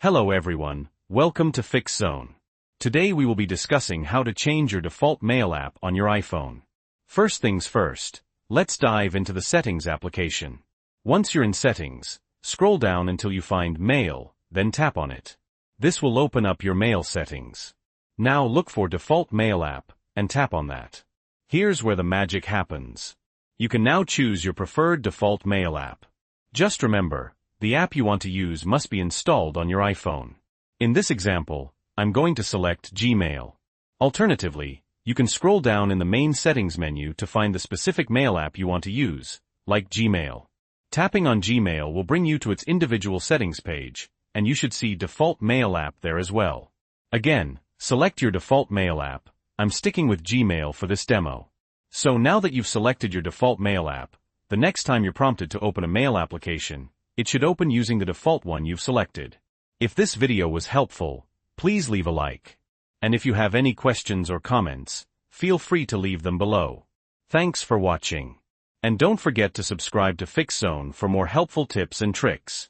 Hello everyone, welcome to Fix Zone. Today we will be discussing how to change your default mail app on your iPhone. First things first, let's dive into the Settings application. Once you're in Settings, scroll down until you find Mail, then tap on it. This will open up your mail settings. Now look for Default Mail App, and tap on that. Here's where the magic happens. You can now choose your preferred default mail app. Just remember, the app you want to use must be installed on your iPhone. In this example, I'm going to select Gmail. Alternatively, you can scroll down in the main settings menu to find the specific mail app you want to use, like Gmail. Tapping on Gmail will bring you to its individual settings page, and you should see Default Mail App there as well. Again, select your default mail app. I'm sticking with Gmail for this demo. So now that you've selected your default mail app, the next time you're prompted to open a mail application, it should open using the default one you've selected. If this video was helpful, please leave a like. And if you have any questions or comments, feel free to leave them below. Thanks for watching. And don't forget to subscribe to Fix Zone for more helpful tips and tricks.